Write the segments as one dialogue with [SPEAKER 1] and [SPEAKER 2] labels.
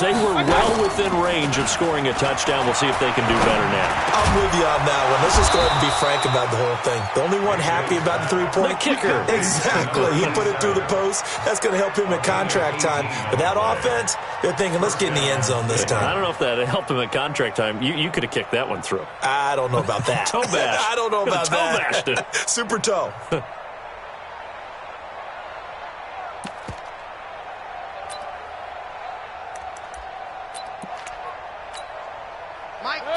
[SPEAKER 1] They were well within range of scoring a touchdown. We'll see if they can do better now.
[SPEAKER 2] I'm with you on that one. Let's just go ahead and be frank about the whole thing. The only one happy about the three-point
[SPEAKER 1] kicker.
[SPEAKER 2] Exactly. He put it through the post. That's going to help him at contract time. But that offense, they're thinking, let's get in the end zone this time.
[SPEAKER 1] I don't know if that helped him at contract time. You could have kicked that one through.
[SPEAKER 2] I don't know about that.
[SPEAKER 1] Toe bash.
[SPEAKER 2] I don't know about
[SPEAKER 1] toe
[SPEAKER 2] that.
[SPEAKER 1] Bashed it.
[SPEAKER 2] Super toe.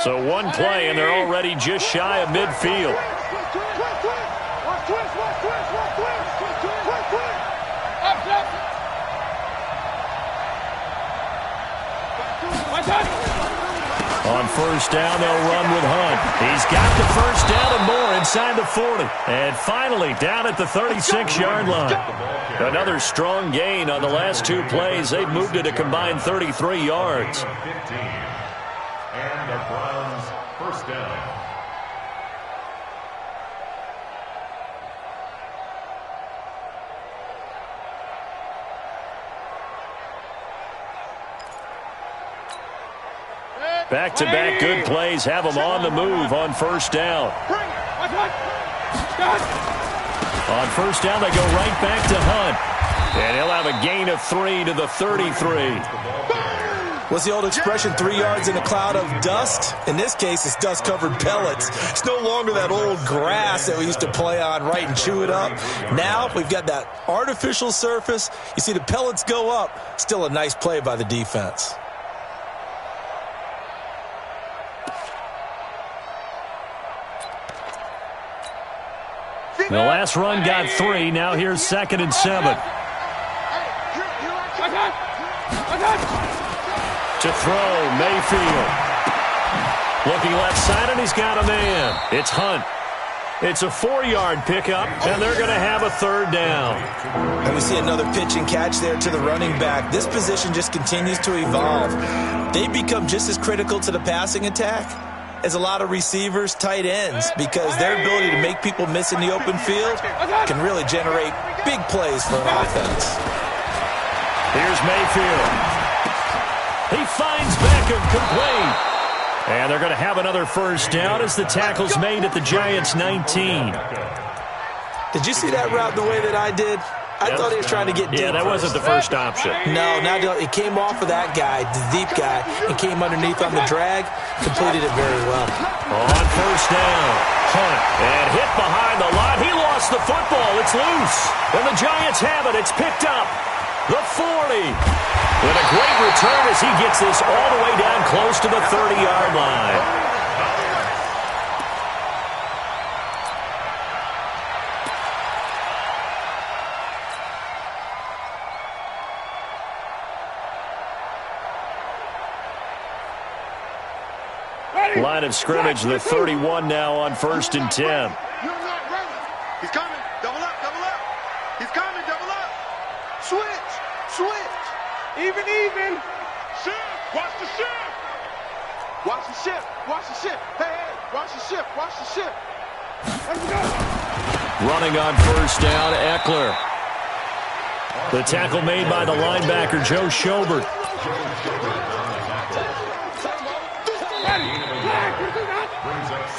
[SPEAKER 1] So one play, and they're already just shy of midfield. On first down, they'll run with Hunt. He's got the first down and more inside the 40. And finally, down at the 36-yard line. Another strong gain on the last two plays. They've moved it a combined 33 yards.
[SPEAKER 3] And the Browns first down.
[SPEAKER 1] Back-to-back good plays have them on the move on first down. On first down, they go right back to Hunt. And he'll have a gain of 3 to the 33.
[SPEAKER 2] What's the old expression, 3 yards in a cloud of dust? In this case, it's dust-covered pellets. It's no longer that old grass that we used to play on, right, and chew it up. Now we've got that artificial surface. You see the pellets go up. Still a nice play by the defense.
[SPEAKER 1] The last run got 3. Now here's 2nd and 7. To throw, Mayfield. Looking left side, and he's got a man. It's Hunt. It's a 4-yard pickup, and they're going to have a third down.
[SPEAKER 2] And we see another pitch and catch there to the running back. This position just continues to evolve. They become just as critical to the passing attack as a lot of receivers, tight ends, because their ability to make people miss in the open field can really generate big plays for an offense.
[SPEAKER 1] Here's Mayfield. He finds Beckham complete. And they're going to have another first down as the tackle's made at the Giants' 19.
[SPEAKER 2] Did you see that route the way that I did? I thought he was trying to get deep.
[SPEAKER 1] Yeah, that wasn't the first option.
[SPEAKER 2] No, it came off of that guy, the deep guy, and came underneath on the drag. Completed it very well.
[SPEAKER 1] On first down, Hunt, and hit behind the line. He lost the football. It's loose. And the Giants have it. It's picked up. The 40. With a great return as he gets this all the way down close to the 30-yard line. Line of scrimmage, the 31 now on 1st and 10.
[SPEAKER 4] You're not ready. He's coming. Double up, double up. He's coming, double up. Switch, switch. Even. Shift. Watch the shift. Watch the shift. Watch the shift. Hey, watch the shift. Watch the shift. Let's go.
[SPEAKER 1] Running on first down, Eckler. The tackle made by the linebacker, Joe Schobert.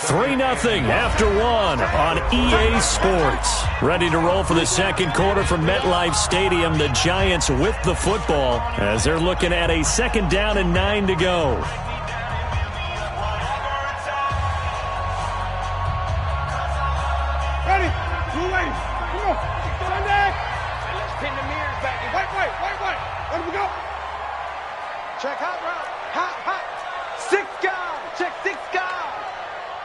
[SPEAKER 1] 3-0 after 1 on EA Sports. Ready to roll for the second quarter from MetLife Stadium. The Giants with the football as they're looking at a 2nd down and 9 to go.
[SPEAKER 4] Ready. 2 ways. Come on. Get on there. Let's pin the mirrors back. Wait. Let me go. Check hot route. Hot. 6 guys. Check 6 guys.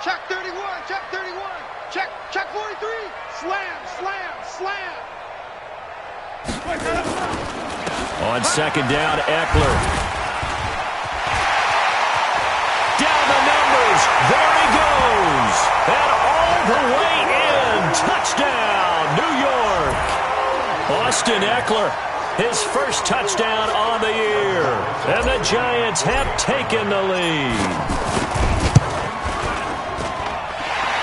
[SPEAKER 4] Check 31, check 31, check 43, slam.
[SPEAKER 1] On 2nd down, Eckler. Down the numbers, there he goes. And all the way in, touchdown, New York. Austin Eckler, his first touchdown on the year. And the Giants have taken the lead.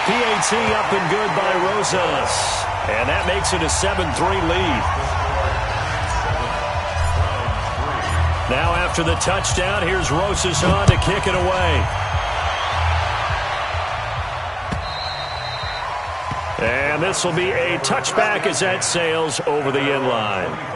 [SPEAKER 1] PAT up and good by Rosas. And that makes it a 7-3 lead. Now after the touchdown, here's Rosas on to kick it away. And this will be a touchback as that sails over the end line.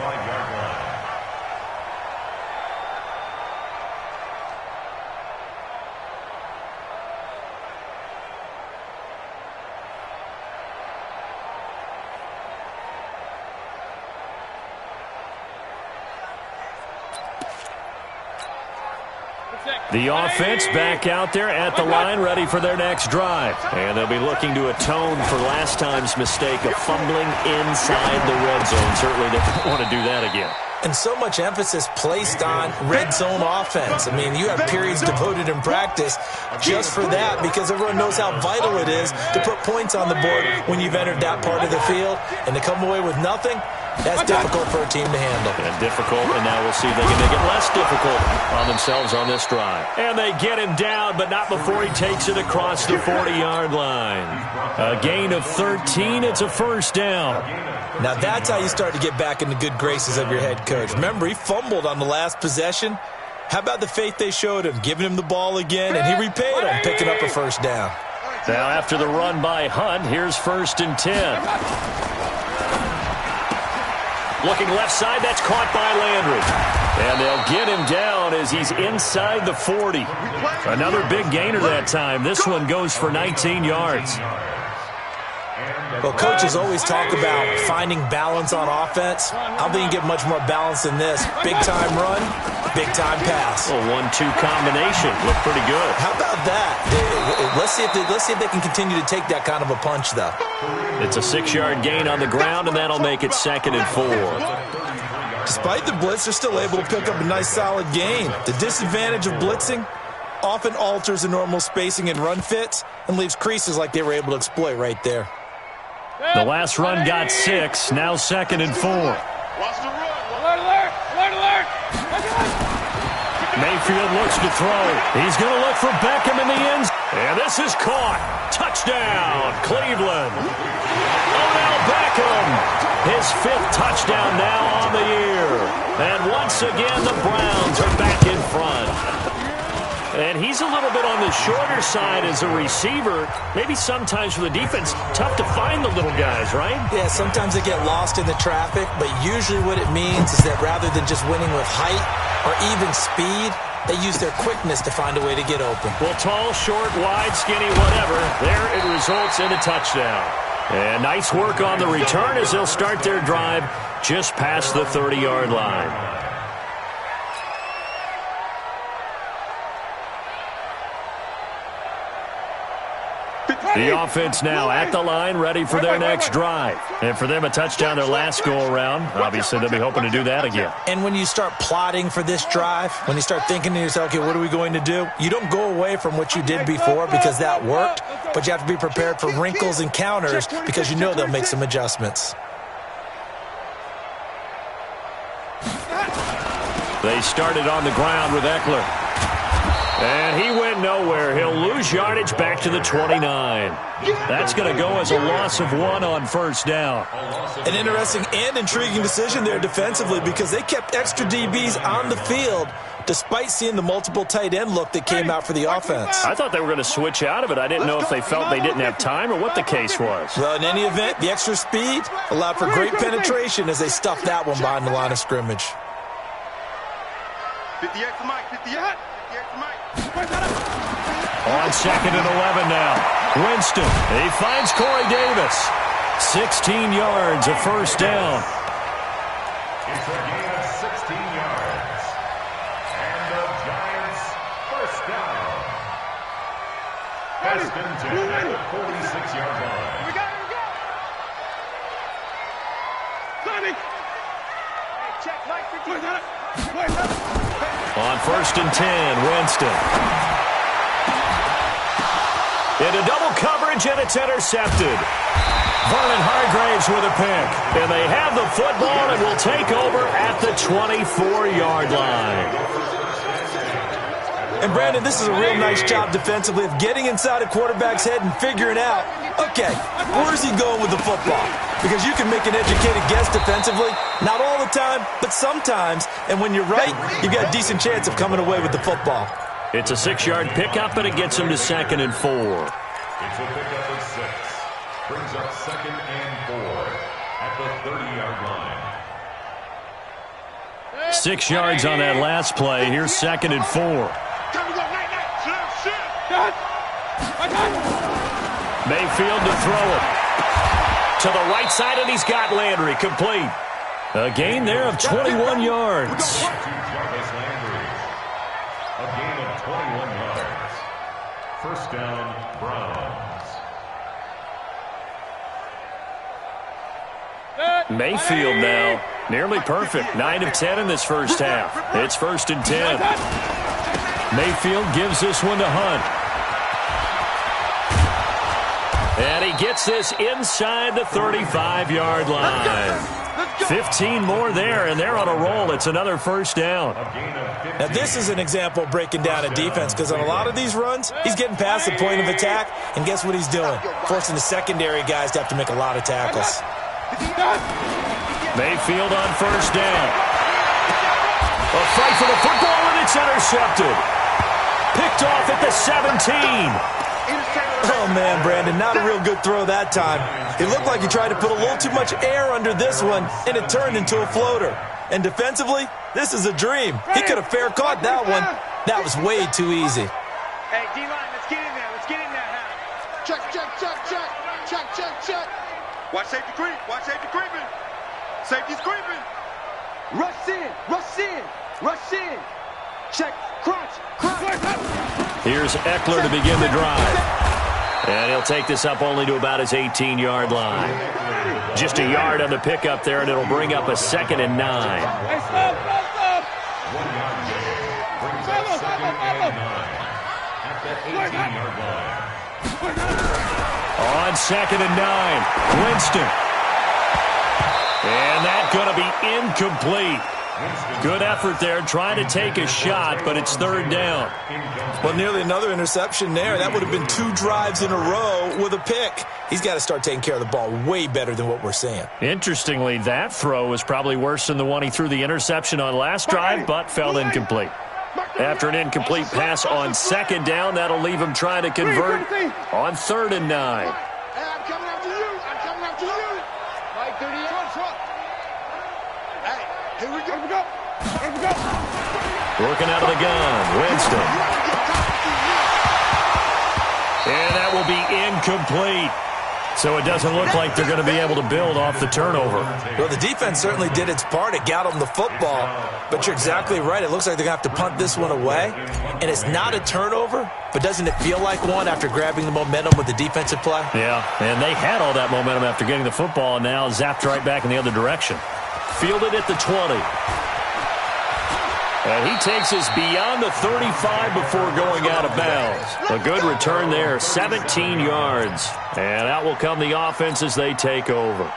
[SPEAKER 1] The offense back out there at the line, ready for their next drive. And they'll be looking to atone for last time's mistake of fumbling inside the red zone. Certainly they don't want to do that again.
[SPEAKER 2] And so much emphasis placed on red zone offense. I mean, you have periods devoted in practice just for that because everyone knows how vital it is to put points on the board when you've entered that part of the field. And to come away with nothing, that's difficult for a team to handle.
[SPEAKER 1] And difficult, and now we'll see if they can make it less difficult on themselves on this drive. And they get him down, but not before he takes it across the 40-yard line. A gain of 13. It's a first down.
[SPEAKER 2] Now that's how you start to get back in the good graces of your head coach. Remember, he fumbled on the last possession. How about the faith they showed him, giving him the ball again, and he repaid him, picking up a first down.
[SPEAKER 1] Now after the run by Hunt, here's 1st and 10. Looking left side, that's caught by Landry. And they'll get him down as he's inside the 40. Another big gainer that time. This one goes for 19 yards.
[SPEAKER 2] Well, coaches always talk about finding balance on offense. I don't think you get much more balance than this. Big-time run, big-time pass.
[SPEAKER 1] A 1-2 combination. Looked pretty good. How
[SPEAKER 2] about that? Let's see if they can continue to take that kind of a punch, though.
[SPEAKER 1] It's a 6-yard gain on the ground, and that'll make it 2nd and 4.
[SPEAKER 2] Despite the blitz, they're still able to pick up a nice, solid gain. The disadvantage of blitzing often alters the normal spacing and run fits and leaves creases like they were able to exploit right there.
[SPEAKER 1] The last run got 6, now 2nd and 4.
[SPEAKER 4] Watch the run. Alert, alert, alert, alert.
[SPEAKER 1] Mayfield looks to throw. He's going to look for Beckham in the end. And this is caught. Touchdown, Cleveland. Odell Beckham. His 5th touchdown now on the year. And once again, the Browns are back in front. And he's a little bit on the shorter side as a receiver. Maybe sometimes for the defense, tough to find the little guys, right?
[SPEAKER 2] Yeah, sometimes they get lost in the traffic, but usually what it means is that rather than just winning with height or even speed, they use their quickness to find a way to get open.
[SPEAKER 1] Well, tall, short, wide, skinny, whatever, there it results in a touchdown. And nice work on the return as they'll start their drive just past the 30-yard line. The offense now at the line, ready for their next drive. And for them, a touchdown their last go-around. Obviously, they'll be hoping to do that again.
[SPEAKER 2] And when you start plotting for this drive, when you start thinking to yourself, okay, what are we going to do? You don't go away from what you did before because that worked, but you have to be prepared for wrinkles and counters because you know they'll make some adjustments.
[SPEAKER 1] They started on the ground with Eckler. And he went nowhere. He'll lose yardage back to the 29. That's going to go as a loss of 1 on first down.
[SPEAKER 2] An interesting and intriguing decision there defensively because they kept extra DBs on the field despite seeing the multiple tight end look that came out for the offense.
[SPEAKER 1] I thought they were going to switch out of it. I didn't know if they felt they didn't have time or what the case was.
[SPEAKER 2] Well, in any event, the extra speed allowed for great penetration as they stuffed that one behind the line of scrimmage.
[SPEAKER 4] 50 extra Mike, 50 extra Mike.
[SPEAKER 1] On 2nd and 11 now. Winston, he finds Corey Davis. 16 yards, a first down.
[SPEAKER 3] It's a gain of 16 yards. And the Giants first down. First and 10 at the 46-yard line.
[SPEAKER 4] Here we go. Sonny. Hey, check Mike, 50.
[SPEAKER 1] On 1st and 10, Winston. Into double coverage, and it's intercepted. Vernon Hargraves with a pick. And they have the football and will take over at the 24-yard line.
[SPEAKER 2] And, Brandon, this is a real nice job defensively of getting inside a quarterback's head and figuring out, okay, where's he going with the football? because you can make an educated guess defensively. Not all the time, but sometimes. And when you're right, you've got a decent chance of coming away with the football.
[SPEAKER 1] It's a 6-yard pickup, and it gets him to 2nd and 4.
[SPEAKER 3] It's a pickup of 6. Brings up 2nd and 4 at the 30-yard line.
[SPEAKER 1] 6 yards on that last play. Here's 2nd and 4. Mayfield to throw it. To the right side, and he's got Landry complete. A gain there of 21 yards.
[SPEAKER 3] A gain of 21 yards. First down, Browns.
[SPEAKER 1] Mayfield now, nearly perfect. 9 of 10 in this first half. It's 1st and 10. Mayfield gives this one to Hunt. And he gets this inside the 35-yard line. 15 more there, and they're on a roll. It's another first down.
[SPEAKER 2] Now, this is an example of breaking down a defense, because on a lot of these runs, he's getting past the point of attack, and guess what he's doing? Forcing the secondary guys to have to make a lot of tackles.
[SPEAKER 1] Mayfield on first down. A fight for the football, and it's intercepted. Picked off at the 17.
[SPEAKER 2] Oh, man, Brandon, not a real good throw that time. It looked like he tried to put a little too much air under this one, and it turned into a floater. And defensively, this is a dream. He could have fair caught that one. That was way too easy.
[SPEAKER 4] Hey, D-line, let's get in there. Let's get in there now. Check, check, check, check. Check, check, check. Watch safety creep. Watch safety creeping. Safety's creeping. Rush in. Rush in. Rush in. Check. Crunch. Crunch.
[SPEAKER 1] Here's Eckler to begin the drive. And he'll take this up only to about his 18-yard line. Just a yard on the pickup there, and it'll bring up a 2nd and 9.
[SPEAKER 4] Hey, stop, stop, stop.
[SPEAKER 3] 1 yard gain. Brings up 2nd and 9 at the 18-yard line.
[SPEAKER 1] On 2nd and 9, Winston. And that's going to be incomplete. Good effort there, trying to take a shot, but it's 3rd down.
[SPEAKER 2] Well, nearly another interception there. That would have been 2 drives in a row with a pick. He's got to start taking care of the ball way better than what we're seeing.
[SPEAKER 1] Interestingly, that throw was probably worse than the one he threw the interception on last drive, but fell incomplete. After an incomplete pass on 2nd down, that'll leave him trying to convert on 3rd and 9.
[SPEAKER 4] I'm coming after you. I'm coming after you. Mike, 30 yards. Hey, here we go. Here we go. Here we go.
[SPEAKER 1] Working out of the gun, Winston. And that will be incomplete. So it doesn't look like they're going to be able to build off the turnover.
[SPEAKER 2] Well, the defense certainly did its part. It got them the football. But you're exactly right. It looks like they're going to have to punt this one away. And it's not a turnover, but doesn't it feel like one after grabbing the momentum with the defensive play?
[SPEAKER 1] Yeah, and they had all that momentum after getting the football, and now zapped right back in the other direction. Fielded at the 20. And he takes us beyond the 35 before going out of bounds. A good return there, 17 yards. And out will come the offense as they take over.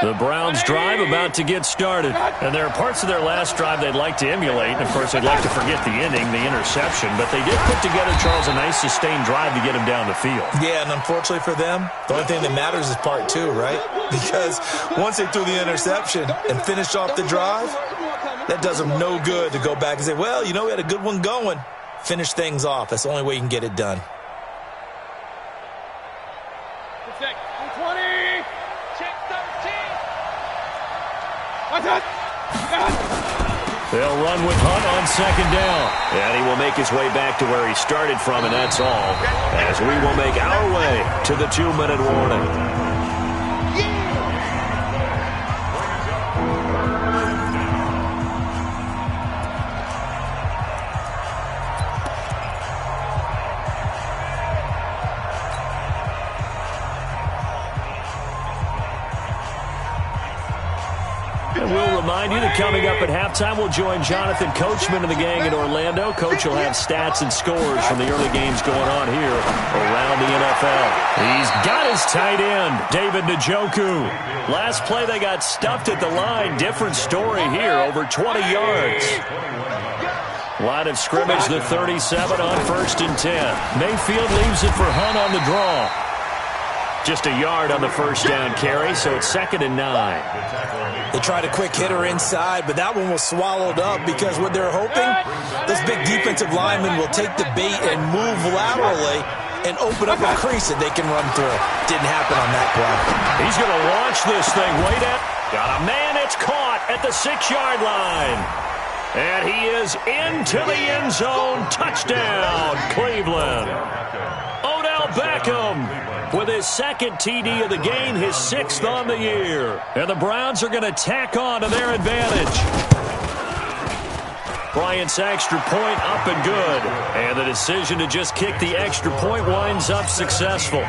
[SPEAKER 1] The Browns drive about to get started. And there are parts of their last drive they'd like to emulate. And, of course, they'd like to forget the ending, the interception. But they did put together, Charles, a nice sustained drive to get him down the field.
[SPEAKER 2] Yeah, and unfortunately for them, the only thing that matters is part 2, right? Because once they threw the interception and finished off the drive, that does them no good to go back and say, well, you know, we had a good one going. Finish things off. That's the only way you can get it done.
[SPEAKER 4] Check. 20. Check 13.
[SPEAKER 1] They'll run with Hunt on 2nd down. And he will make his way back to where he started from, and that's all. As we will make our way to the 2-minute warning. remind you that coming up at halftime, we'll join Jonathan Coachman and the gang in Orlando. Coach will have stats and scores from the early games going on here around the NFL. He's got his tight end, David Njoku. Last play, they got stuffed at the line. Different story here, over 20 yards. Line of scrimmage, the 37 on 1st and 10. Mayfield leaves it for Hunt on the draw. Just a yard on the first down carry, so it's 2nd and 9.
[SPEAKER 2] They tried a quick hitter inside, but that one was swallowed up because what they're hoping, this big defensive lineman will take the bait and move laterally and open up a crease that they can run through. Didn't happen on that play.
[SPEAKER 1] He's going to launch this thing way down. Got a man, it's caught at the 6-yard line. And he is into the end zone. Touchdown, Cleveland. Odell Beckham with his 2nd TD of the game, his 6th on the year. And the Browns are going to tack on to their advantage. Bryant's extra point up and good. And the decision to just kick the extra point winds up successful.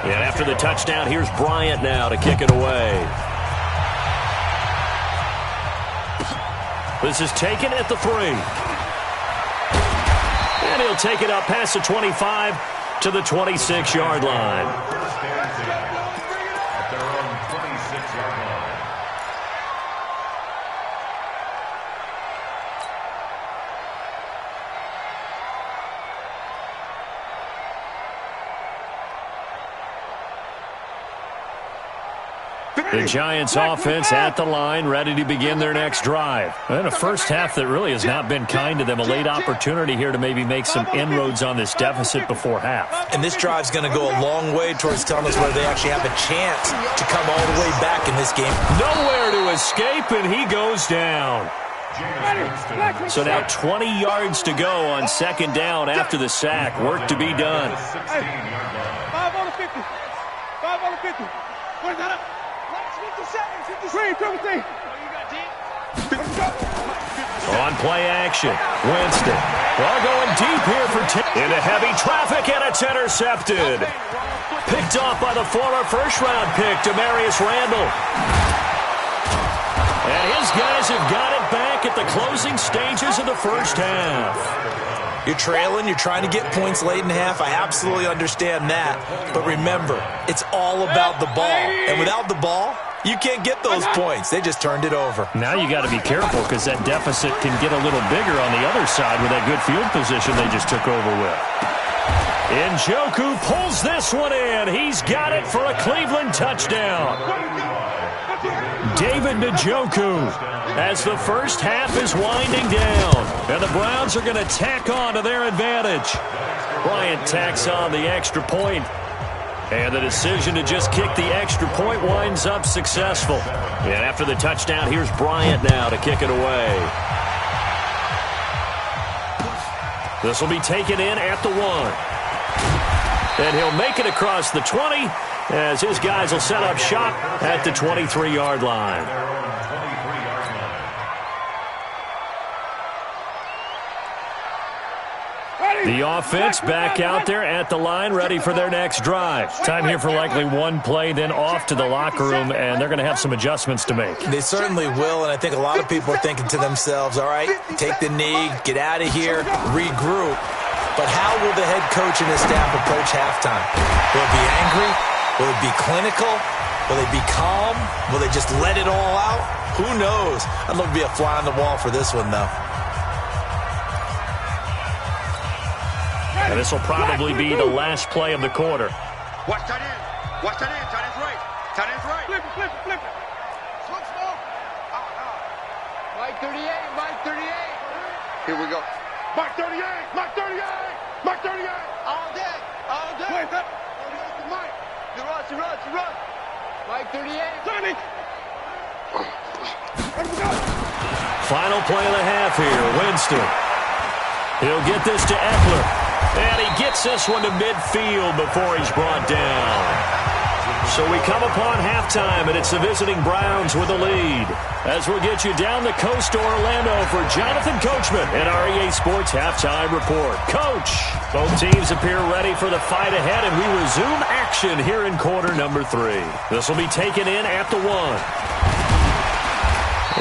[SPEAKER 1] And after the touchdown, here's Bryant now to kick it away. This is taken at the 3. And he'll take it up past the 25 to the 26-yard line.
[SPEAKER 3] At their own 26-yard line.
[SPEAKER 1] The Giants offense at the line, ready to begin their next drive. And a first half that really has not been kind to them. A late opportunity here to maybe make some inroads on this deficit before half.
[SPEAKER 2] And this drive's going to go a long way towards telling us whether they actually have a chance to come all the way back in this game.
[SPEAKER 1] Nowhere to escape, and he goes down. So now 20 yards to go on 2nd down after the sack. Work to be done.
[SPEAKER 4] 5 on the 50. 5 on the 50. Where's that up? 57.
[SPEAKER 1] On play action, Winston. Well, going deep here for into heavy traffic, and it's intercepted. Picked off by the former first-round pick, Demarius Randall. And his guys have got it back at the closing stages of the first half.
[SPEAKER 2] You're trailing, you're trying to get points late in half. I absolutely understand that. But remember, it's all about the ball. And without the ball, you can't get those points. They just turned it over.
[SPEAKER 1] Now you got to be careful because that deficit can get a little bigger on the other side with that good field position they just took over with. Njoku pulls this one in. He's got it for a Cleveland touchdown. David Njoku as the first half is winding down. And the Browns are going to tack on to their advantage. Bryant tacks on the extra point. And the decision to just kick the extra point winds up successful. And after the touchdown, here's Bryant now to kick it away. This will be taken in at the 1. And he'll make it across the 20 as his guys will set up shop at the 23-yard line. The offense back out there at the line, ready for their next drive. Time here for likely one play, then off to the locker room, and they're going to have some adjustments to make.
[SPEAKER 2] They certainly will, and I think a lot of people are thinking to themselves, all right, take the knee, get out of here, regroup. But how will the head coach and his staff approach halftime? Will it be angry? Will it be clinical? Will they be calm? Will they just let it all out? Who knows? I'd love to be a fly on the wall for this one, though.
[SPEAKER 1] And this will probably be the last play of the quarter.
[SPEAKER 4] Watch tight end. Watch tight end. Tight end's right. Tight end's right. Flip it, flip it, flip it. Switch ball. Mike 38, Mike 38. Here we go. Mike 38, Mike 38, Mike 38. All day, all day. Wait, that. Mike. You rush, you rush, you rush. Mike 38. Johnny. Let me go.
[SPEAKER 1] Final play of the half here, Winston. He'll get this to Eckler. And he gets this one to midfield before he's brought down. So we come upon halftime, and it's the visiting Browns with the lead. As we'll get you down the coast to Orlando for Jonathan Coachman at our EA Sports Halftime Report. Coach, both teams appear ready for the fight ahead, and we resume action here in quarter number 3. This will be taken in at the 1.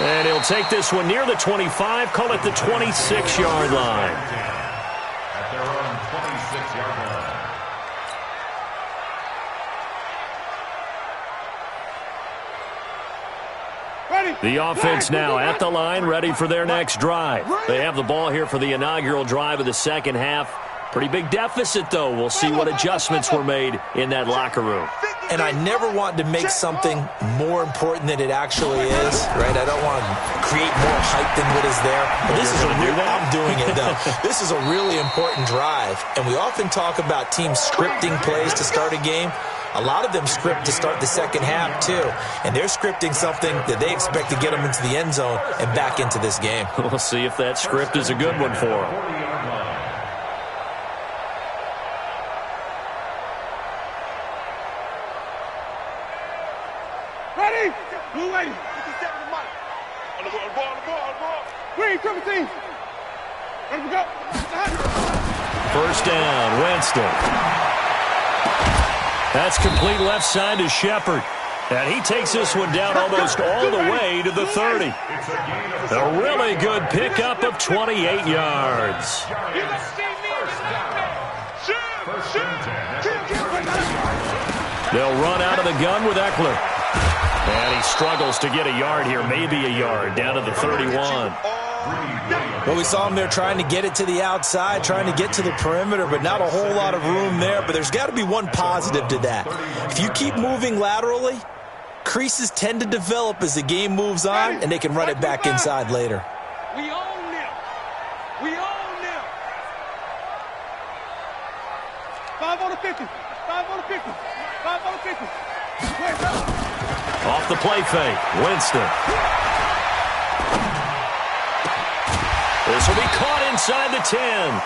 [SPEAKER 1] And he'll take this one near the 25, call it the 26-yard line.
[SPEAKER 3] At their own 26-yard line.
[SPEAKER 1] The offense now at the line, ready for their next drive. They have the ball here for the inaugural drive of the second half. Pretty big deficit, though. We'll see what adjustments were made in that locker room.
[SPEAKER 2] And I never want to make something more important than it actually is, right? I don't want to create more hype than what is there. But this is I'm doing it, though. This is a really important drive. And we often talk about teams scripting plays to start a game. A lot of them script to start the second half, too. And they're scripting something that they expect to get them into the end zone and back into this game.
[SPEAKER 1] We'll see if that script is a good one for them.
[SPEAKER 4] Ready? Blue lady. 57 to Mike. On the ball. Green, triple team. Ready to go.
[SPEAKER 1] First down, Winston. That's complete left side to Shepard. And he takes this one down almost all the way to the 30. A really good pickup of 28 yards. They'll run out of the gun with Eckler. And he struggles to get a yard here, maybe a yard, down to the 31.
[SPEAKER 2] Well, we saw him there trying to get it to the outside, trying to get to the perimeter, but not a whole lot of room there. But there's got to be one positive to that. If you keep moving laterally, creases tend to develop as the game moves on, and they can run it back inside later.
[SPEAKER 4] We own them. We own them. 5 on the 50. 5 on the 50. 5 on the 50.
[SPEAKER 1] Off the play fake, Winston. This will be caught inside the 10.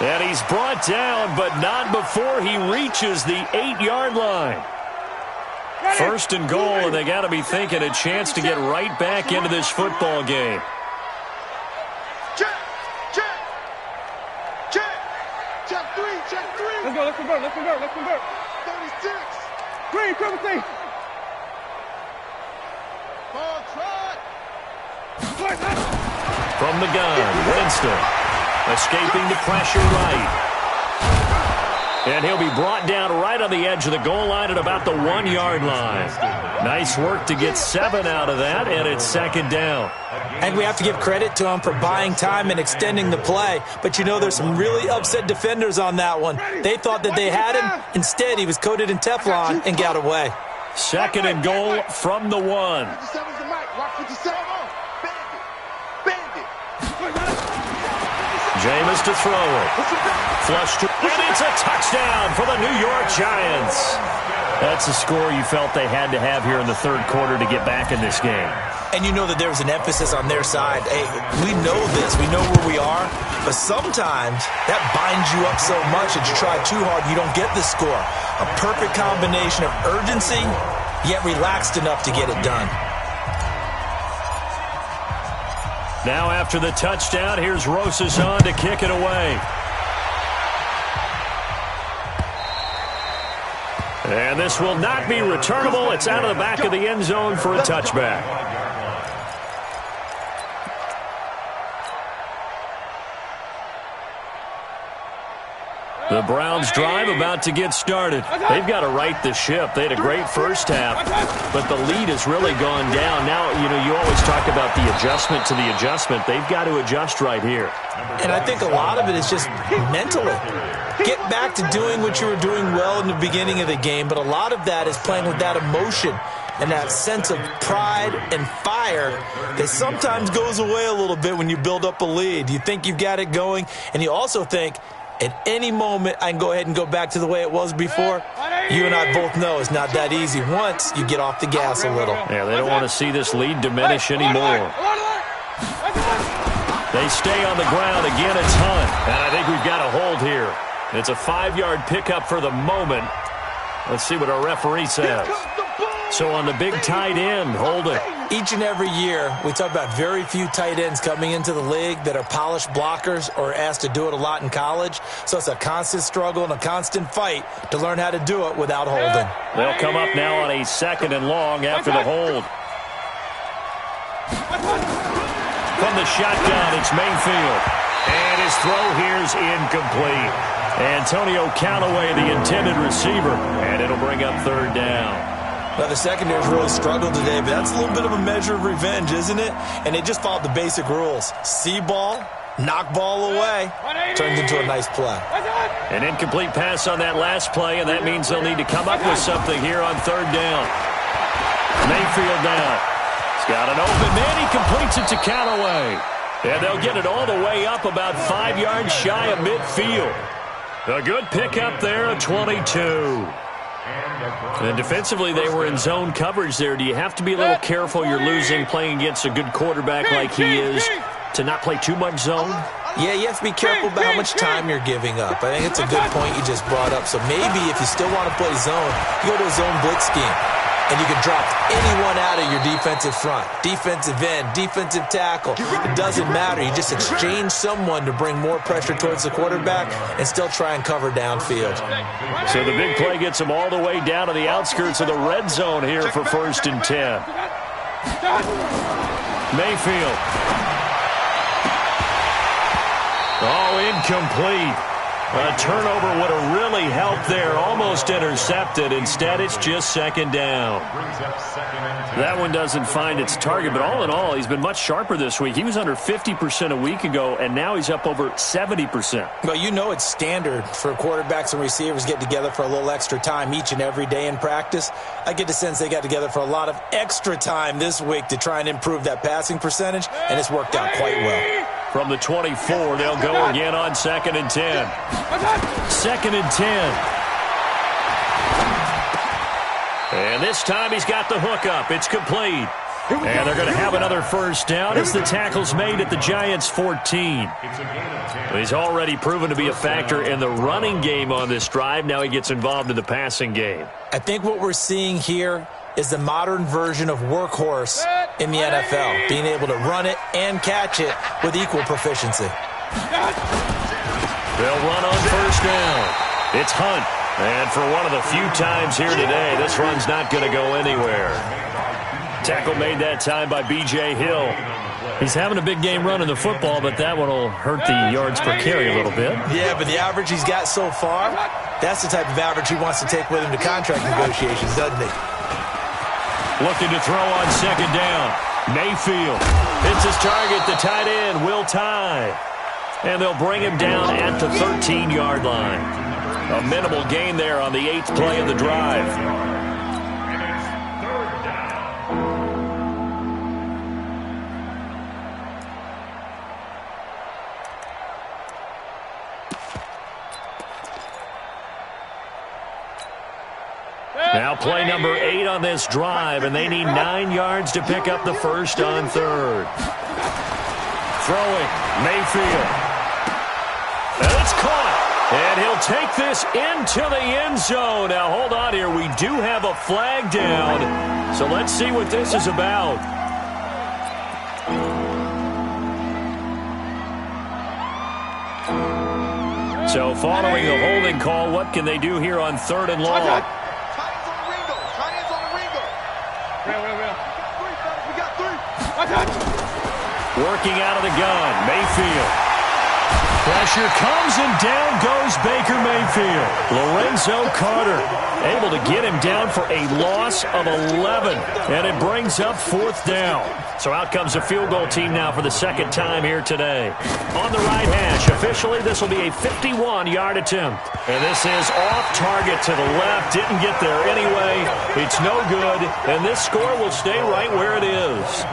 [SPEAKER 1] And he's brought down, but not before he reaches the 8-yard line. First and goal, and they got to be thinking a chance to get right back into this football game.
[SPEAKER 4] Check 3. Let's convert. 36. Green, triple team. Ball trot.
[SPEAKER 1] From the gun, Winston. Escaping the pressure right. And he'll be brought down right on the edge of the goal line at about the 1-yard line. Nice work to get 7 out of that, and it's second down.
[SPEAKER 2] And we have to give credit to him for buying time and extending the play. But, you know, there's some really upset defenders on that one. They thought that they had him. Instead, he was coated in Teflon and got away.
[SPEAKER 1] Second and goal from the 1. Jameis to throw it. Flush to, and it's a touchdown for the New York Giants. That's a score you felt they had to have here in the third quarter to get back in this game.
[SPEAKER 2] And you know that there was an emphasis on their side. Hey, we know this. We know where we are. But sometimes that binds you up so much that you try too hard, you don't get the score. A perfect combination of urgency, yet relaxed enough to get it done.
[SPEAKER 1] Now after the touchdown, here's Rosas on to kick it away. And this will not be returnable. It's out of the back of the end zone for a touchback. The Browns drive about to get started. They've got to right the ship. They had a great first half, but the lead has really gone down. Now, you know, you always talk about the adjustment to the adjustment. They've got to adjust right here.
[SPEAKER 2] And I think a lot of it is just mentally. Get back to doing what you were doing well in the beginning of the game, but a lot of that is playing with that emotion and that sense of pride and fire that sometimes goes away a little bit when you build up a lead. You think you've got it going, and you also think, at any moment, I can go ahead and go back to the way it was before. You and I both know it's not that easy once you get off the gas a little.
[SPEAKER 1] Yeah, they don't want to see this lead diminish anymore. They stay on the ground. Again, it's Hunt. And I think we've got a hold here. It's a 5-yard pickup for the moment. Let's see what our referee says. So on the big tight end, holding.
[SPEAKER 2] Each and every year, we talk about very few tight ends coming into the league that are polished blockers or asked to do it a lot in college. So it's a constant struggle and a constant fight to learn how to do it without holding.
[SPEAKER 1] They'll come up now on a 2nd and long after the hold. From the shotgun, it's Mayfield. And his throw here's incomplete. Antonio Callaway, the intended receiver. And it'll bring up 3rd down.
[SPEAKER 2] Well, the secondary's really struggled today, but that's a little bit of a measure of revenge, isn't it? And they just followed the basic rules. See ball, knock ball away. Turns into a nice play.
[SPEAKER 1] An incomplete pass on that last play, and that means they'll need to come up with something here on 3rd down. Mayfield down. He's got an open man. He completes it to Callaway. And they'll get it all the way up about 5 yards shy of midfield. A good pickup there, a 22. And defensively, they were in zone coverage there. Do you have to be a little careful? You're losing playing against a good quarterback like he is to not play too much zone?
[SPEAKER 2] Yeah, you have to be careful about how much time you're giving up. I think it's a good point you just brought up. So maybe if you still want to play zone, you go to a zone blitz scheme. And you can drop anyone out of your defensive front, defensive end, defensive tackle. It doesn't matter. You just exchange someone to bring more pressure towards the quarterback and still try and cover downfield.
[SPEAKER 1] So the big play gets them all the way down to the outskirts of the red zone here for 1st and 10. Mayfield. Oh, incomplete. A turnover would have really helped there. Almost intercepted. Instead, it's just 2nd down. That one doesn't find its target, but all in all, he's been much sharper this week. He was under 50% a week ago, and now he's up over 70%.
[SPEAKER 2] Well, you know it's standard for quarterbacks and receivers get together for a little extra time each and every day in practice. I get the sense they got together for a lot of extra time this week to try and improve that passing percentage, and it's worked out quite well.
[SPEAKER 1] From the 24, they'll go again on 2nd and 10. 2nd and 10. And this time he's got the hook up. It's complete. And they're going to have another 1st down as the tackle's made at the Giants' 14. He's already proven to be a factor in the running game on this drive. Now he gets involved in the passing game.
[SPEAKER 2] I think what we're seeing here is the modern version of workhorse in the NFL, being able to run it and catch it with equal proficiency.
[SPEAKER 1] They'll run on 1st down. It's Hunt. And for one of the few times here today, this run's not going to go anywhere. Tackle made that time by B.J. Hill. He's having a big game running the football, but that one will hurt the yards per carry a little bit.
[SPEAKER 2] Yeah, but the average he's got so far, that's the type of average he wants to take with him to contract negotiations, doesn't he?
[SPEAKER 1] Looking to throw on 2nd down. Mayfield hits his target. The tight end will tie. And they'll bring him down at the 13-yard line. A minimal gain there on the 8th play of the drive. Now play number 8 on this drive, and they need 9 yards to pick up the 1st on 3rd. Throwing, Mayfield. And it's caught. And he'll take this into the end zone. Now, hold on here. We do have a flag down. So let's see what this is about. So following the holding call, what can they do here on 3rd and long? Working out of the gun, Mayfield. Pressure comes, and down goes Baker Mayfield. Lorenzo Carter able to get him down for a loss of 11. And it brings up 4th down. So out comes the field goal team now for the 2nd time here today. On the right hash, officially this will be a 51-yard attempt. And this is off target to the left. Didn't get there anyway. It's no good. And this score will stay right where it is.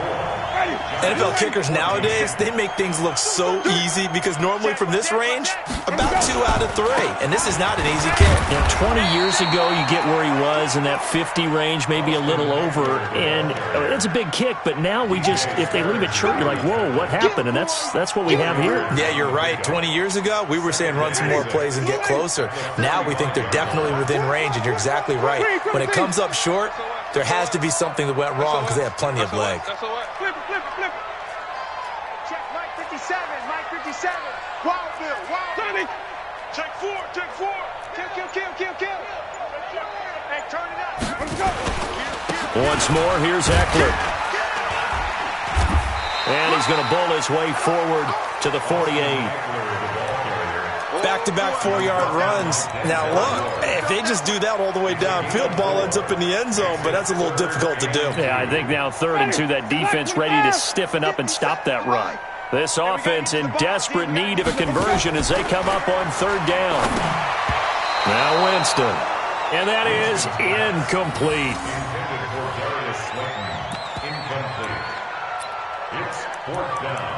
[SPEAKER 2] NFL kickers nowadays, they make things look so easy because normally from this range, about 2 out of 3. And this is not an easy kick.
[SPEAKER 1] Yeah, 20 years ago, you get where he was in that 50 range, maybe a little over. And it's a big kick, but now we just, if they leave it short, you're like, whoa, what happened? And that's what we have here.
[SPEAKER 2] Yeah, you're right. 20 years ago, we were saying run some more plays and get closer. Now we think they're definitely within range, and you're exactly right. When it comes up short, there has to be something that went wrong because they have plenty of leg.
[SPEAKER 4] Flip it. Check Mike 57, Mike 57. Wildville. Tommy. Check 4. Kill. Hey, turn it up. Let's go.
[SPEAKER 1] Once more, here's Eckler. And he's going to bowl his way forward to the 48.
[SPEAKER 2] Back-to-back 4-yard runs. Now, look, if they just do that all the way downfield, ball ends up in the end zone, but that's a little difficult to do.
[SPEAKER 1] Yeah, I think now 3rd and 2, that defense ready to stiffen up and stop that run. This offense in desperate need of a conversion as they come up on 3rd down. Now Winston. And that is incomplete.
[SPEAKER 3] It's 4th down.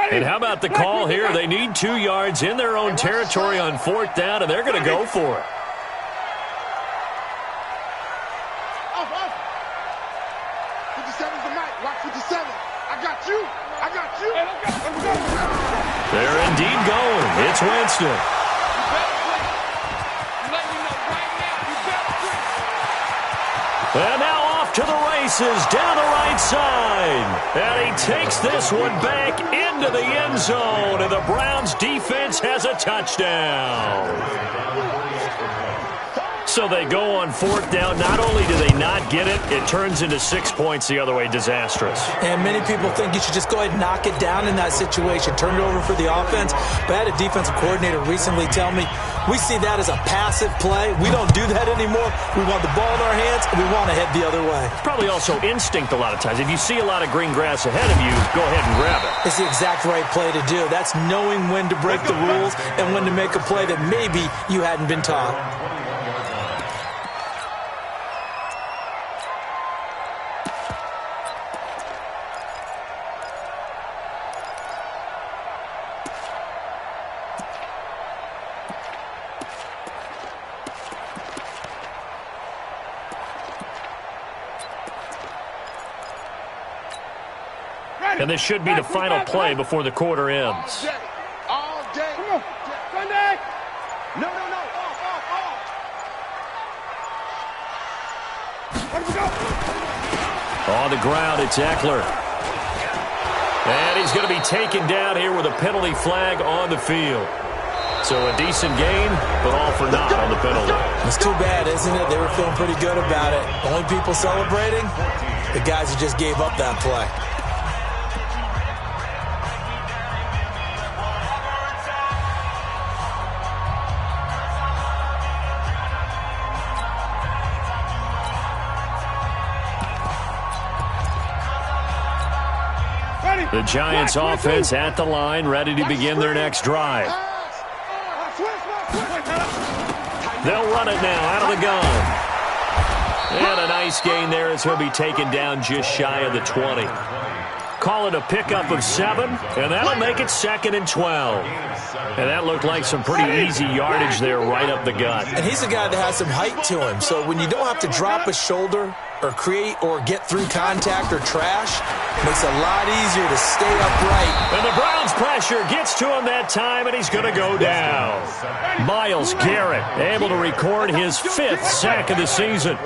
[SPEAKER 1] And how about the call here? They need 2 yards in their own territory on 4th down, and they're going to go for it.
[SPEAKER 4] Off. 57's the mic. Watch 57. I got you. Let's go.
[SPEAKER 1] They're indeed going. It's Winston. And now off to the races down the right side. And he takes this one back into the end zone. And the Browns defense has a touchdown. So they go on 4th down. Not only do they not get it, it turns into 6 points the other way. Disastrous.
[SPEAKER 2] And many people think you should just go ahead and knock it down in that situation. Turn it over for the offense. But I had a defensive coordinator recently tell me, we see that as a passive play. We don't do that anymore. We want the ball in our hands, and we want to head the other way.
[SPEAKER 1] Probably also instinct a lot of times. If you see a lot of green grass ahead of you, go ahead and grab it.
[SPEAKER 2] It's the exact right play to do. That's knowing when to break the rules and when to make a play that maybe you hadn't been taught.
[SPEAKER 1] And this should be the final play before the quarter ends.
[SPEAKER 4] All day. Come on. Sunday. No. Off. Let me go.
[SPEAKER 1] On the ground, it's Eckler. And he's going to be taken down here with a penalty flag on the field. So a decent gain, but all for naught on the penalty.
[SPEAKER 2] It's too bad, isn't it? They were feeling pretty good about it. Only people celebrating, the guys who just gave up that play.
[SPEAKER 1] The Giants offense at the line, ready to begin their next drive. They'll run it now out of the gun. And a nice gain there as he'll be taken down just shy of the 20. Call it a pickup of 7, and that'll make it 2nd and 12. And that looked like some pretty easy yardage there right up the gut.
[SPEAKER 2] And he's a guy that has some height to him, so when you don't have to drop a shoulder or create or get through contact or trash, makes it a lot easier to stay upright.
[SPEAKER 1] And the Browns pressure gets to him that time, and he's going to go down. Myles Garrett able to record his 5th sack of the season.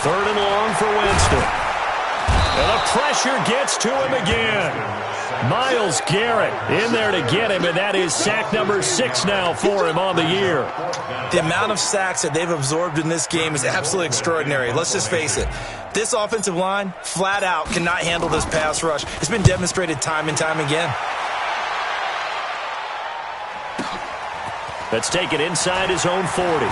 [SPEAKER 1] 3rd and long for Winston. And the pressure gets to him again. Myles Garrett in there to get him, and that is sack number 6 now for him on the year.
[SPEAKER 2] The amount of sacks that they've absorbed in this game is absolutely extraordinary. Let's just face it. This offensive line, flat out, cannot handle this pass rush. It's been demonstrated time and time again. Let's take it inside his own 40.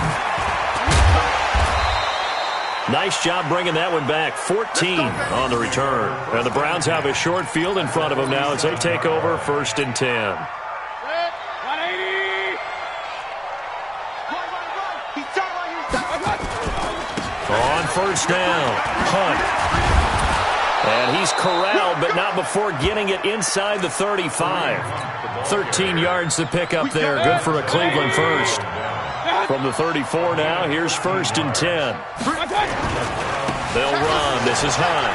[SPEAKER 1] Nice job bringing that one back. 14 on the return. And the Browns have a short field in front of them now as they take over 1st and 10.
[SPEAKER 4] 180.
[SPEAKER 1] On 1st down, Hunt. And he's corralled, but not before getting it inside the 35. 13 yards to pick up there. Good for a Cleveland first. From the 34 now, here's 1st and 10. They'll run. This is Hunt.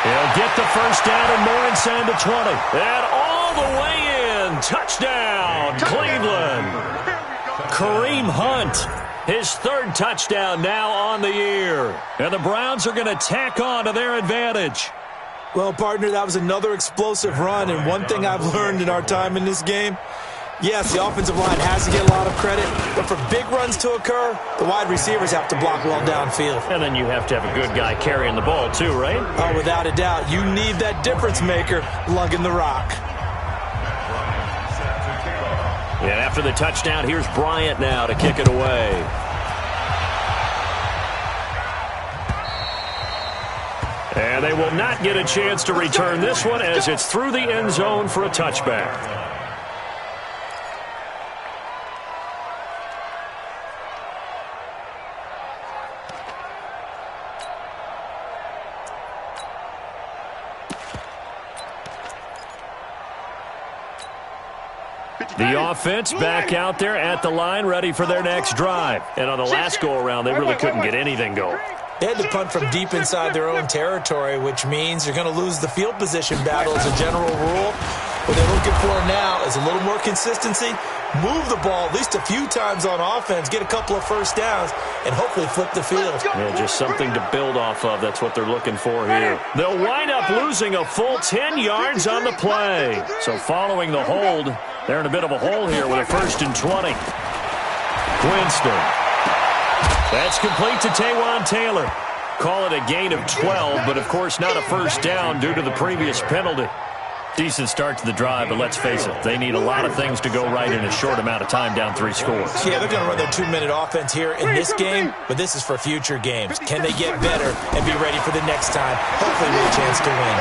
[SPEAKER 1] He'll get the first down and more inside the 20. And all the way in. Touchdown, Cleveland. Kareem Hunt. His 3rd touchdown now on the year. And the Browns are going to tack on to their advantage.
[SPEAKER 2] Well, partner, that was another explosive run, and one thing I've learned in our time in this game, yes, the offensive line has to get a lot of credit, but for big runs to occur, the wide receivers have to block well downfield.
[SPEAKER 1] And then you have to have a good guy carrying the ball too, right?
[SPEAKER 2] Oh, without a doubt. You need that difference maker lugging the rock.
[SPEAKER 1] And after the touchdown, here's Bryant now to kick it away. And they will not get a chance to return this one as it's through the end zone for a touchback. The offense back out there at the line, ready for their next drive. And on the last go-around, they really couldn't get anything going.
[SPEAKER 2] They had to punt from deep inside their own territory, which means you're going to lose the field position battle as a general rule. What they're looking for now is a little more consistency, move the ball at least a few times on offense, get a couple of first downs, and hopefully flip the field.
[SPEAKER 1] Yeah, just something to build off of. That's what they're looking for here. They'll wind up losing a full 10 yards on the play. So following the hold, they're in a bit of a hole here with a 1st and 20. Winston. That's complete to Taywan Taylor. Call it a gain of 12, but of course not a first down due to the previous penalty. Decent start to the drive, but let's face it, they need a lot of things to go right in a short amount of time, down 3 scores.
[SPEAKER 2] Yeah, they're going to run their 2-minute offense here in this game, but this is for future games. Can they get better and be ready for the next time? Hopefully with a chance to win.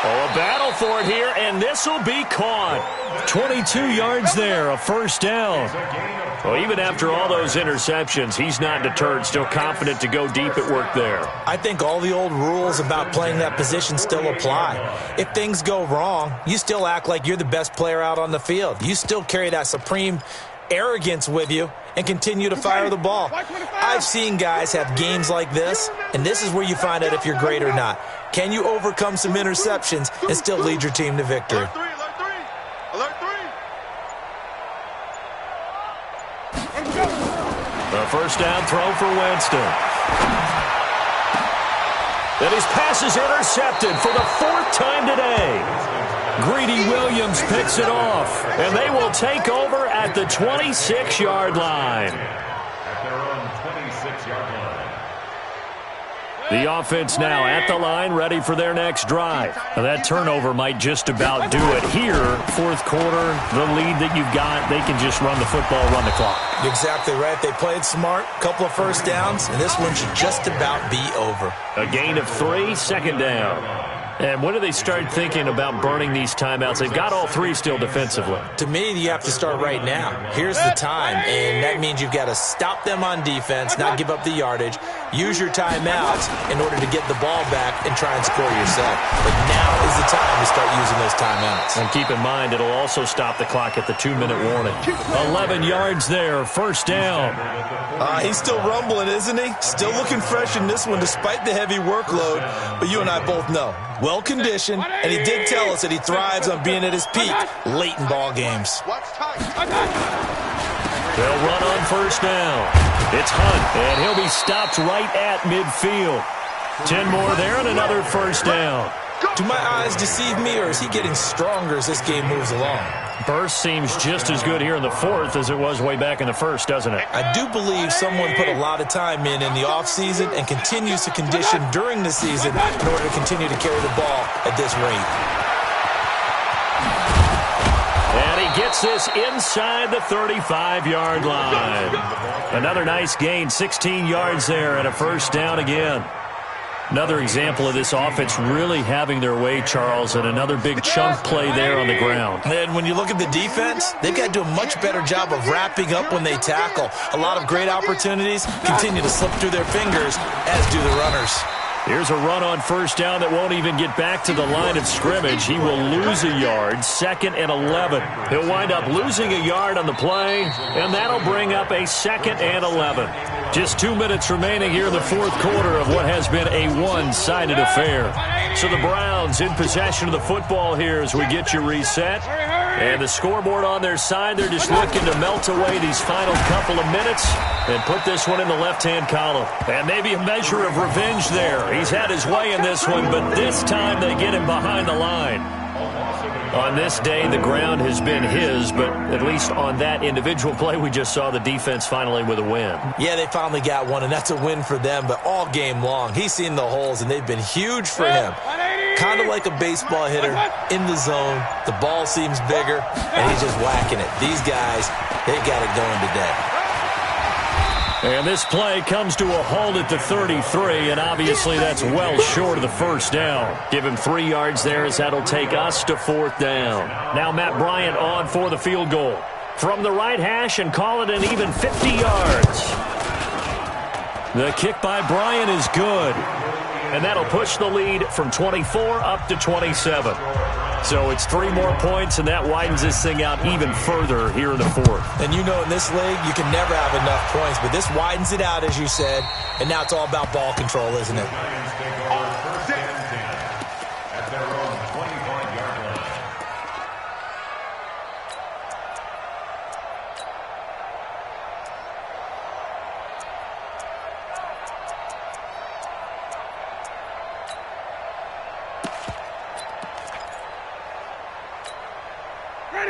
[SPEAKER 1] Oh, a battle for it here, and this will be caught. 22 yards there, a first down. Well, even after all those interceptions, he's not deterred, still confident to go deep at work there.
[SPEAKER 2] I think all the old rules about playing that position still apply. If things go wrong, you still act like you're the best player out on the field. You still carry that supreme arrogance with you and continue to fire the ball. I've seen guys have games like this, and this is where you find out if you're great or not. Can you overcome some interceptions and still lead your team to victory?
[SPEAKER 1] A first down throw for Winston. And his pass is intercepted for the 4th time today. Greedy Williams picks it off, and they will take over at the 26-yard line.
[SPEAKER 3] At their own 26-yard line.
[SPEAKER 1] The offense now at the line, ready for their next drive. Now that turnover might just about do it here. 4th quarter, the lead that you've got, they can just run the football, run the clock.
[SPEAKER 2] Exactly right. They played smart, couple of first downs, and this one should just about be over.
[SPEAKER 1] A gain of 3, 2nd down. And when do they start thinking about burning these timeouts? They've got all 3 still defensively.
[SPEAKER 2] To me, you have to start right now. Here's the time, and that means you've got to stop them on defense, not give up the yardage, use your timeouts in order to get the ball back and try and score yourself. But now is the time to start using those timeouts.
[SPEAKER 1] And keep in mind, it'll also stop the clock at the 2-minute warning. 11 yards there, first down.
[SPEAKER 2] He's still rumbling, isn't he? Still looking fresh in this one despite the heavy workload. But you and I both know, well-conditioned, and he did tell us that he thrives on being at his peak late in ball games.
[SPEAKER 1] They'll run on first down. It's Hunt, and he'll be stopped right at midfield. 10 more there and another first down.
[SPEAKER 2] Do my eyes deceive me, or is he getting stronger as this game moves along?
[SPEAKER 1] Burst seems just as good here in the 4th as it was way back in the 1st, doesn't it?
[SPEAKER 2] I do believe someone put a lot of time in the offseason and continues to condition during the season in order to continue to carry the ball at this rate.
[SPEAKER 1] And he gets this inside the 35-yard line. Another nice gain, 16 yards there, and a first down again. Another example of this offense really having their way, Charles, and another big chunk play there on the ground.
[SPEAKER 2] And when you look at the defense, they've got to do a much better job of wrapping up when they tackle. A lot of great opportunities continue to slip through their fingers, as do the runners.
[SPEAKER 1] Here's a run on first down that won't even get back to the line of scrimmage. He will lose a yard, 2nd and 11. He'll wind up losing a yard on the play, and that'll bring up a 2nd and 11. Just 2 minutes remaining here in the fourth quarter of what has been a one-sided affair. So the Browns in possession of the football here as we get you reset. And the scoreboard on their side, they're just looking to melt away these final couple of minutes and put this one in the left-hand column. And maybe a measure of revenge there. He's had his way in this one, but this time they get him behind the line. On this day, the ground has been his, but at least on that individual play, we just saw the defense finally with a win.
[SPEAKER 2] Yeah, they finally got one, and that's a win for them, but all game long, he's seen the holes, and they've been huge for him. Kind of like a baseball hitter in the zone. The ball seems bigger, and he's just whacking it. These guys, they've got it going today.
[SPEAKER 1] And this play comes to a halt at the 33, and obviously that's well short of the first down. Give him 3 yards there as that'll take us to 4th down. Now Matt Bryant on for the field goal. From the right hash and call it an even 50 yards. The kick by Bryant is good. And that'll push the lead from 24 up to 27. So it's 3 more points, and that widens this thing out even further here in the fourth.
[SPEAKER 2] And you know in this league, you can never have enough points, but this widens it out, as you said, and now it's all about ball control, isn't it?
[SPEAKER 3] At their own 25-yard line.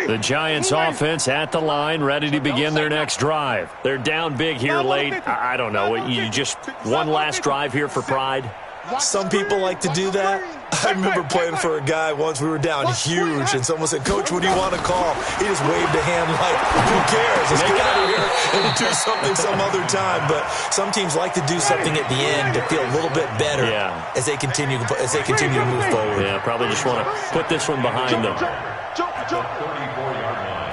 [SPEAKER 1] The Giants offense at the line, ready to begin their next drive. They're down big here late. I don't know. You just one last drive here for pride?
[SPEAKER 2] Some people like to do that. I remember playing for a guy once. We were down huge, and someone said, "Coach, what do you want to call?" He just waved a hand like, "Who cares? Let's get out of here and do something some other time." But some teams like to do something at the end to feel a little bit better as they continue to move forward.
[SPEAKER 1] Yeah, probably just want to put this one behind them.
[SPEAKER 3] Jump, 34-yard line.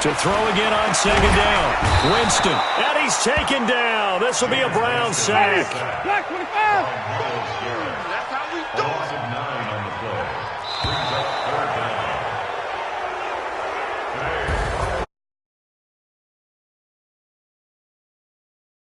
[SPEAKER 1] To throw again on 2nd down. Winston, and he's taken down. This will be a Brown sack.
[SPEAKER 4] Black 25. That's how we do it.